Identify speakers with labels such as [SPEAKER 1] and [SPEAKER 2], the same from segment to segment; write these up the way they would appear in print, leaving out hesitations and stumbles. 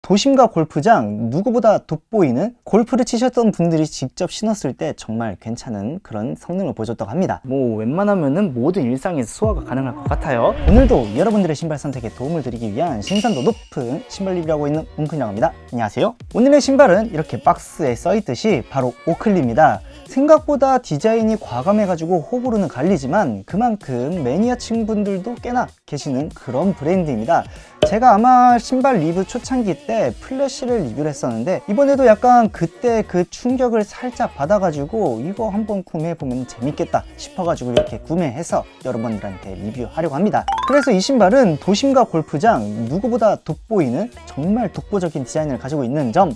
[SPEAKER 1] 도심과 골프장 누구보다 돋보이는, 골프를 치셨던 분들이 직접 신었을 때 정말 괜찮은 그런 성능을 보여줬다고 합니다. 뭐 웬만하면은 모든 일상에서 소화가 가능할 것 같아요. 오늘도 여러분들의 신발 선택에 도움을 드리기 위한 신선도 높은 신발 리뷰를 하고 있는 웅크이라고 합니다. 안녕하세요. 오늘의 신발은 이렇게 박스에 써있듯이 바로 오클리입니다. 생각보다 디자인이 과감해가지고 호불호는 갈리지만 그만큼 매니아층 분들도 꽤나 계시는 그런 브랜드입니다. 제가 아마 신발 리뷰 초창기 때 플래시를 리뷰를 했었는데 이번에도 약간 그때 그 충격을 살짝 받아가지고 이거 한번 구매해보면 재밌겠다 싶어가지고 이렇게 구매해서 여러분들한테 리뷰하려고 합니다. 그래서 이 신발은 도심과 골프장 누구보다 돋보이는 정말 독보적인 디자인을 가지고 있는 점,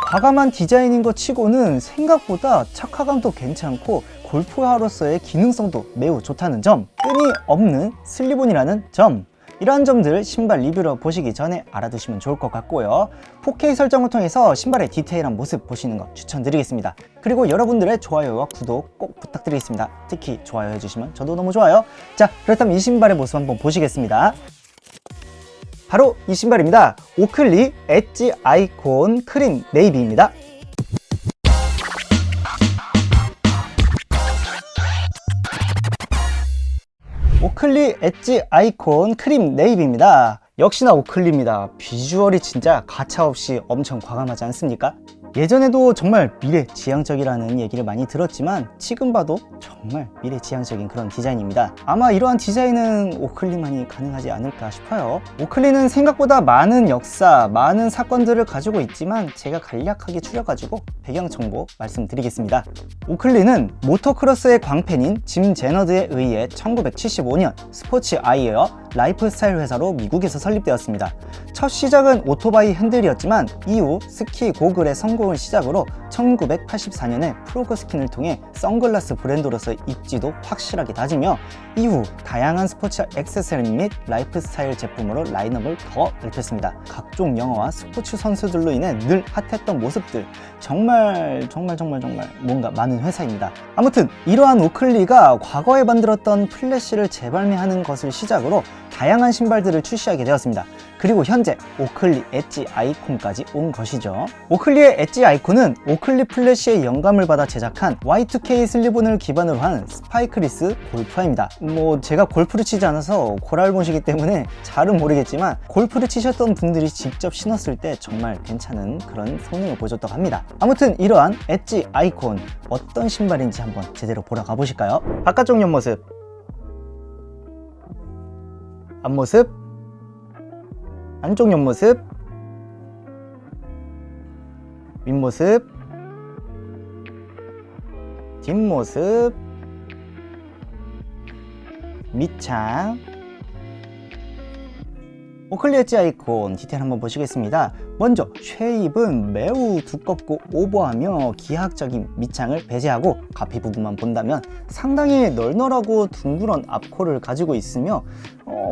[SPEAKER 1] 과감한 디자인인 것 치고는 생각보다 착화감도 괜찮고 골프화로서의 기능성도 매우 좋다는 점, 끈이 없는 슬립온이라는 점, 이러한 점들 신발 리뷰로 보시기 전에 알아두시면 좋을 것 같고요. 4K 설정을 통해서 신발의 디테일한 모습 보시는 거 추천드리겠습니다. 그리고 여러분들의 좋아요와 구독 꼭 부탁드리겠습니다. 특히 좋아요 해주시면 저도 너무 좋아요. 자, 그렇다면 이 신발의 모습 한번 보시겠습니다. 바로 이 신발입니다. 오클리 엣지 아이콘 크림 네이비입니다. 오클리 엣지 아이콘 크림 네이비입니다. 역시나 오클리입니다. 비주얼이 진짜 가차없이 엄청 과감하지 않습니까? 예전에도 정말 미래지향적이라는 얘기를 많이 들었지만 지금 봐도 정말 미래지향적인 그런 디자인입니다. 아마 이러한 디자인은 오클리만이 가능하지 않을까 싶어요. 오클리는 생각보다 많은 역사, 많은 사건들을 가지고 있지만 제가 간략하게 추려가지고 배경 정보 말씀드리겠습니다. 오클리는 모토크로스의 광팬인 짐 제너드에 의해 1975년 스포츠 아이웨어 라이프스타일 회사로 미국에서 설립되었습니다. 첫 시작은 오토바이 핸들이었지만 이후 스키 고글의 성공을 시작으로 1984년에 프로그 스킨을 통해 선글라스 브랜드로서의 입지도 확실하게 다지며 이후 다양한 스포츠 액세서리 및 라이프스타일 제품으로 라인업을 더 넓혔습니다. 각종 영화와 스포츠 선수들로 인해 늘 핫했던 모습들, 정말 뭔가 많은 회사입니다. 아무튼 이러한 오클리가 과거에 만들었던 플래시를 재발매하는 것을 시작으로 다양한 신발들을 출시하게 되었습니다. 그리고 현재 오클리 엣지 아이콘까지 온 것이죠. 오클리의 엣지 아이콘은 오클리 플래시의 영감을 받아 제작한 Y2K 슬립온을 기반으로 한 스파이크리스 골프화입니다. 제가 골프를 치지 않아서 고랄못이기 때문에 잘은 모르겠지만 골프를 치셨던 분들이 직접 신었을 때 정말 괜찮은 그런 성능을 보여줬다고 합니다. 아무튼 이러한 엣지 아이콘 어떤 신발인지 한번 제대로 보러 가보실까요? 바깥쪽 옆모습, 앞모습, 안쪽 옆모습, 윗모습, 뒷모습, 밑창. 오클리 엣지 아이콘 디테일 한번 보시겠습니다. 먼저 쉐입은 매우 두껍고 오버하며 기하학적인 밑창을 배제하고 가피 부분만 본다면 상당히 널널하고 둥그런 앞코를 가지고 있으며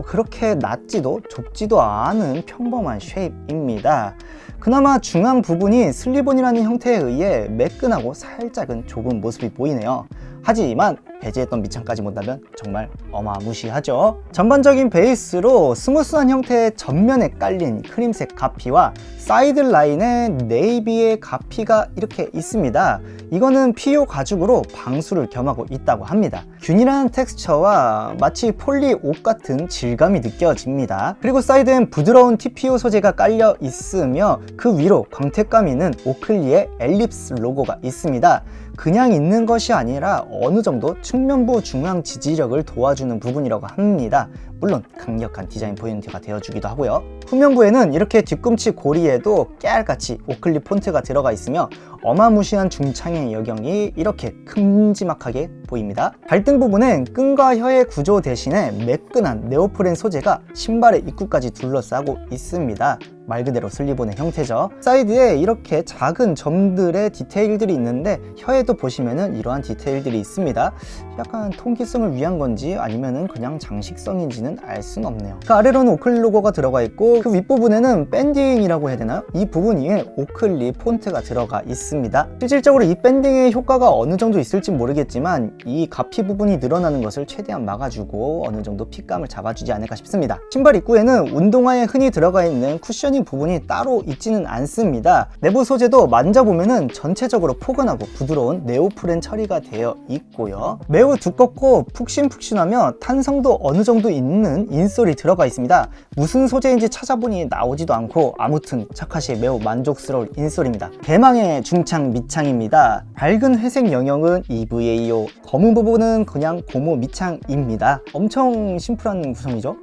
[SPEAKER 1] 그렇게 낮지도 좁지도 않은 평범한 쉐입입니다. 그나마 중앙 부분이 슬립온이라는 형태에 의해 매끈하고 살짝은 좁은 모습이 보이네요. 하지만 배제했던 밑창까지 본다면 정말 어마무시하죠. 전반적인 베이스로 스무스한 형태의 전면에 깔린 크림색 가피와 사이드 라인에 네이비의 가피가 이렇게 있습니다. 이거는 PU 가죽으로 방수를 겸하고 있다고 합니다. 균일한 텍스처와 마치 폴리 옷 같은 질감이 느껴집니다. 그리고 사이드엔 부드러운 TPU 소재가 깔려 있으며 그 위로 광택감 있는 오클리의 엘립스 로고가 있습니다. 그냥 있는 것이 아니라 어느 정도 측면부 중앙 지지력을 도와주는 부분이라고 합니다. 물론 강력한 디자인 포인트가 되어주기도 하고요. 후면부에는 이렇게 뒤꿈치 고리에도 깨알같이 오클리 폰트가 들어가 있으며 어마무시한 중창의 여경이 이렇게 큼지막하게 보입니다. 발등 부분엔 끈과 혀의 구조 대신에 매끈한 네오프렌 소재가 신발의 입구까지 둘러싸고 있습니다. 말 그대로 슬립온의 형태죠. 사이드에 이렇게 작은 점들의 디테일들이 있는데 혀에도 보시면은 이러한 디테일들이 있습니다. 약간 통기성을 위한 건지 아니면은 그냥 장식성인지는 알 수는 없네요. 그 아래로는 오클리 로고가 들어가 있고 그 윗부분에는 밴딩이라고 해야 되나요? 이 부분 위에 오클리 폰트가 들어가 있습니다. 실질적으로 이 밴딩의 효과가 어느 정도 있을지 모르겠지만 이 가피 부분이 늘어나는 것을 최대한 막아주고 어느 정도 핏감을 잡아주지 않을까 싶습니다. 신발 입구에는 운동화에 흔히 들어가 있는 쿠션 편의 부분이 따로 있지는 않습니다. 내부 소재도 만져보면은 전체적으로 포근하고 부드러운 네오프렌 처리가 되어 있고요. 매우 두껍고 푹신푹신하며 탄성도 어느 정도 있는 인솔이 들어가 있습니다. 무슨 소재인지 찾아보니 나오지도 않고 아무튼 착하시에 매우 만족스러운 인솔입니다. 대망의 중창 밑창입니다. 밝은 회색 영역은 EVAO, 검은 부분은 그냥 고무 밑창입니다. 엄청 심플한 구성이죠.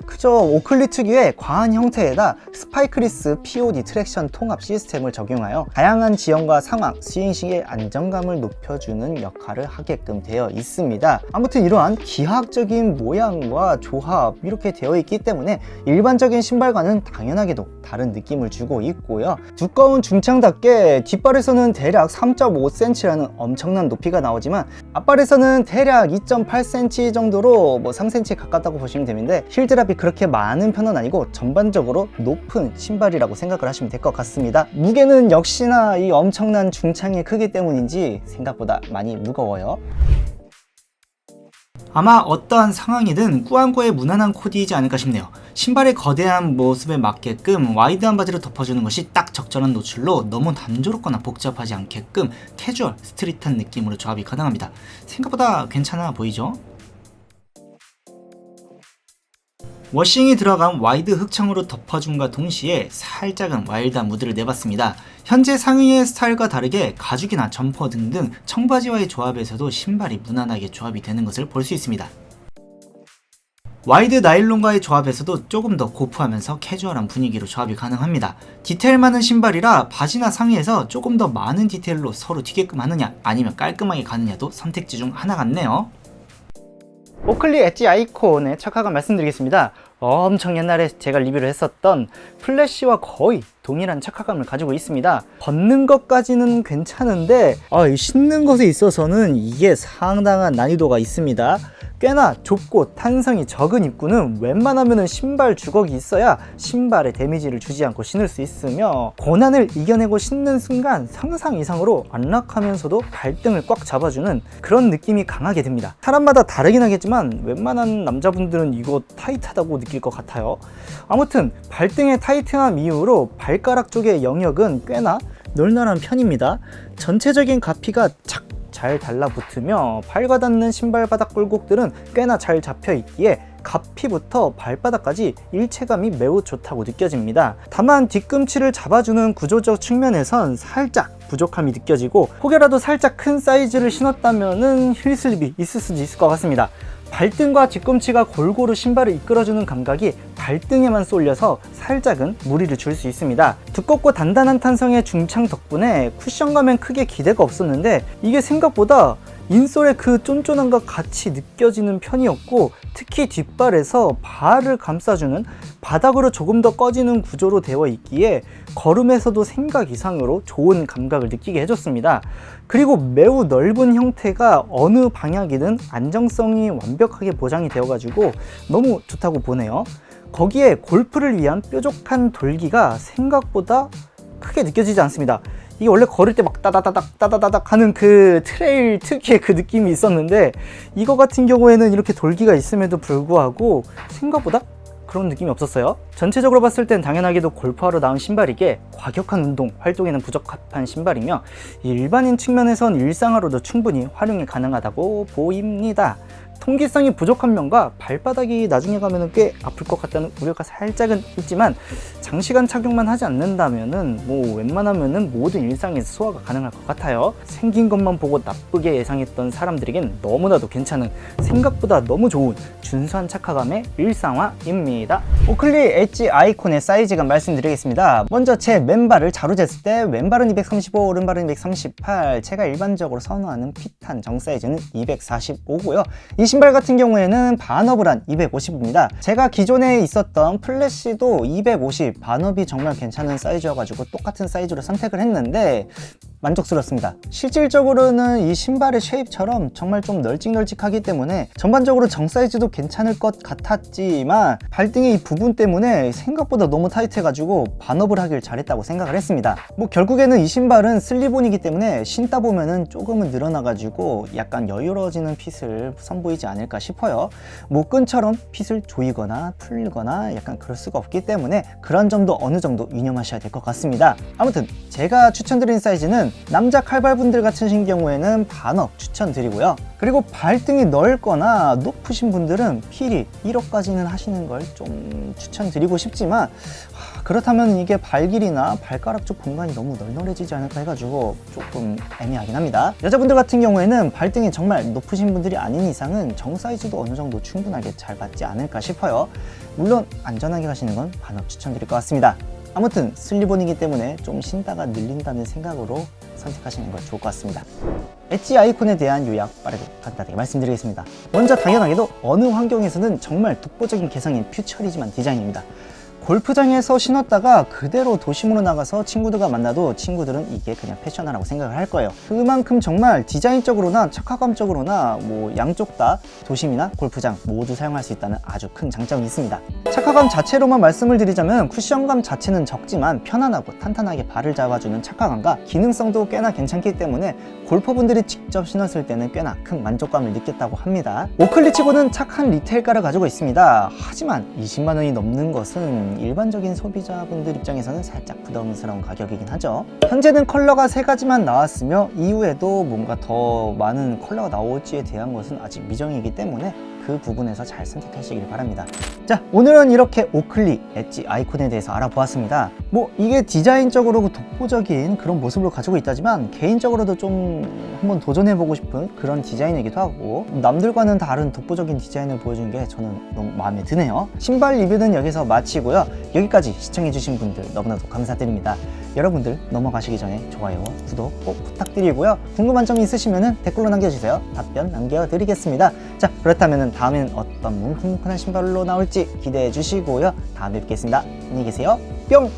[SPEAKER 1] 그저 오클리 특유의 과한 형태에다 스파이크리스 POD 트랙션 통합 시스템을 적용하여 다양한 지형과 상황, 스윙식의 안정감을 높여주는 역할을 하게끔 되어 있습니다. 아무튼 이러한 기하학적인 모양과 조합 이렇게 되어 있기 때문에 일반적인 신발과는 당연하게도 다른 느낌을 주고 있고요. 두꺼운 중창답게 뒷발에서는 대략 3.5cm라는 엄청난 높이가 나오지만 앞발에서는 대략 2.8cm 정도로 3cm 가깝다고 보시면 되는데 힐드랍이 그렇게 많은 편은 아니고 전반적으로 높은 신발이라고 생각을 하시면 될 것 같습니다. 무게는 역시나 이 엄청난 중창의 크기 때문인지 생각보다 많이 무거워요. 아마 어떠한 상황이든 꾸안꾸의 무난한 코디이지 않을까 싶네요. 신발의 거대한 모습에 맞게끔 와이드한 바지를 덮어주는 것이 딱 적절한 노출로 너무 단조롭거나 복잡하지 않게끔 캐주얼, 스트릿한 느낌으로 조합이 가능합니다. 생각보다 괜찮아 보이죠? 워싱이 들어간 와이드 흑청으로 덮어줌과 동시에 살짝은 와일드한 무드를 내봤습니다. 현재 상의의 스타일과 다르게 가죽이나 점퍼 등등 청바지와의 조합에서도 신발이 무난하게 조합이 되는 것을 볼 수 있습니다. 와이드 나일론과의 조합에서도 조금 더 고프하면서 캐주얼한 분위기로 조합이 가능합니다. 디테일 많은 신발이라 바지나 상의에서 조금 더 많은 디테일로 서로 튀게끔 하느냐 아니면 깔끔하게 가느냐도 선택지 중 하나 같네요. 오클리 엣지 아이콘의 착화감 말씀드리겠습니다. 엄청 옛날에 제가 리뷰를 했었던 플래시와 거의 동일한 착화감을 가지고 있습니다. 벗는 것까지는 괜찮은데 신는 것에 있어서는 이게 상당한 난이도가 있습니다. 꽤나 좁고 탄성이 적은 입구는 웬만하면 신발 주걱이 있어야 신발에 데미지를 주지 않고 신을 수 있으며 고난을 이겨내고 신는 순간 상상 이상으로 안락하면서도 발등을 꽉 잡아주는 그런 느낌이 강하게 듭니다. 사람마다 다르긴 하겠지만 웬만한 남자분들은 이거 타이트하다고 느낄 것 같아요. 아무튼 발등의 타이트함 이후로 발가락 쪽의 영역은 꽤나 널널한 편입니다. 전체적인 가피가 잘 달라붙으며 발과 닿는 신발 바닥 굴곡들은 꽤나 잘 잡혀 있기에 가피부터 발바닥까지 일체감이 매우 좋다고 느껴집니다. 다만 뒤꿈치를 잡아주는 구조적 측면에선 살짝 부족함이 느껴지고 혹여라도 살짝 큰 사이즈를 신었다면 힐슬립이 있을 수도 있을 것 같습니다. 발등과 뒤꿈치가 골고루 신발을 이끌어주는 감각이 발등에만 쏠려서 살짝은 무리를 줄 수 있습니다. 두껍고 단단한 탄성의 중창 덕분에 쿠션감엔 크게 기대가 없었는데 이게 생각보다 인솔의 그 쫀쫀함과 같이 느껴지는 편이었고 특히 뒷발에서 발을 감싸주는 바닥으로 조금 더 꺼지는 구조로 되어 있기에 걸음에서도 생각 이상으로 좋은 감각을 느끼게 해줬습니다. 그리고 매우 넓은 형태가 어느 방향이든 안정성이 완벽하게 보장이 되어가지고 너무 좋다고 보네요. 거기에 골프를 위한 뾰족한 돌기가 생각보다 크게 느껴지지 않습니다. 이게 원래 걸을 때 막 따다다닥 하는 그 트레일 특유의 그 느낌이 있었는데 이거 같은 경우에는 이렇게 돌기가 있음에도 불구하고 생각보다 그런 느낌이 없었어요. 전체적으로 봤을 땐 당연하게도 골프하러 나온 신발이기에 과격한 운동, 활동에는 부적합한 신발이며 일반인 측면에선 일상화로도 충분히 활용이 가능하다고 보입니다. 통기성이 부족한 면과 발바닥이 나중에 가면 꽤 아플 것 같다는 우려가 살짝은 있지만 장시간 착용만 하지 않는다면은 웬만하면은 모든 일상에서 소화가 가능할 것 같아요. 생긴 것만 보고 나쁘게 예상했던 사람들에겐 너무나도 괜찮은, 생각보다 너무 좋은 준수한 착화감의 일상화입니다. 오클리 엣지 아이콘의 사이즈감 말씀드리겠습니다. 먼저 제 맨발을 자로 쟀을 때 왼발은 235, 오른발은 238, 제가 일반적으로 선호하는 핏한 정 사이즈는 245고요. 이 신발 같은 경우에는 반업을 한 250입니다. 제가 기존에 있었던 플래시도 250, 반업이 정말 괜찮은 사이즈여가지고 똑같은 사이즈로 선택을 했는데 만족스럽습니다. 실질적으로는 이 신발의 쉐입처럼 정말 좀 널찍널찍하기 때문에 전반적으로 정 사이즈도 괜찮을 것 같았지만 발등의 이 부분 때문에 생각보다 너무 타이트해가지고 반업을 하길 잘했다고 생각을 했습니다. 뭐 결국에는 이 신발은 슬리본이기 때문에 신다 보면은 조금은 늘어나가지고 약간 여유로워지는 핏을 선보이지 않을까 싶어요. 목끈처럼 핏을 조이거나 풀거나 약간 그럴 수가 없기 때문에 그런 점도 어느 정도 유념하셔야 될 것 같습니다. 아무튼 제가 추천드린 사이즈는 남자 칼발분들 같으신 경우에는 반업 추천드리고요. 그리고 발등이 넓거나 높으신 분들은 필히 1호까지는 하시는 걸 좀 추천드리고 싶지만 그렇다면 이게 발 길이나 발가락 쪽 공간이 너무 널널해지지 않을까 해가지고 조금 애매하긴 합니다. 여자분들 같은 경우에는 발등이 정말 높으신 분들이 아닌 이상은 정 사이즈도 어느 정도 충분하게 잘 맞지 않을까 싶어요. 물론 안전하게 가시는 건 반업 추천드릴 것 같습니다. 아무튼 슬리본이기 때문에 좀 신다가 늘린다는 생각으로 선택하시는 건 좋을 것 같습니다. 엣지 아이콘에 대한 요약 빠르게 간단하게 말씀드리겠습니다. 먼저 당연하게도 어느 환경에서는 정말 독보적인 개성인 퓨처리즘한 디자인입니다. 골프장에서 신었다가 그대로 도심으로 나가서 친구들과 만나도 친구들은 이게 그냥 패션화라고 생각을 할 거예요. 그만큼 정말 디자인적으로나 착화감적으로나 뭐 양쪽 다 도심이나 골프장 모두 사용할 수 있다는 아주 큰 장점이 있습니다. 착화감 자체로만 말씀을 드리자면 쿠션감 자체는 적지만 편안하고 탄탄하게 발을 잡아주는 착화감과 기능성도 꽤나 괜찮기 때문에 골퍼분들이 직접 신었을 때는 꽤나 큰 만족감을 느꼈다고 합니다. 오클리치고는 착한 리테일가를 가지고 있습니다. 하지만 20만 원이 넘는 것은 일반적인 소비자분들 입장에서는 살짝 부담스러운 가격이긴 하죠. 현재는 컬러가 3가지만 나왔으며 이후에도 뭔가 더 많은 컬러가 나올지에 대한 것은 아직 미정이기 때문에 그 부분에서 잘 선택하시길 바랍니다. 자, 오늘은 이렇게 오클리 엣지 아이콘에 대해서 알아보았습니다. 뭐 이게 디자인적으로 독보적인 그런 모습을 가지고 있다지만 개인적으로도 좀 한번 도전해보고 싶은 그런 디자인이기도 하고 남들과는 다른 독보적인 디자인을 보여준 게 저는 너무 마음에 드네요. 신발 리뷰는 여기서 마치고요. 여기까지 시청해주신 분들 너무나도 감사드립니다. 여러분들 넘어가시기 전에 좋아요와 구독 꼭 부탁드리고요. 궁금한 점 있으시면 댓글로 남겨주세요. 답변 남겨드리겠습니다. 자, 그렇다면 다음에는 어떤 뭉클뭉클한 신발로 나올지 기대해 주시고요. 다음에 뵙겠습니다. 안녕히 계세요. 뿅!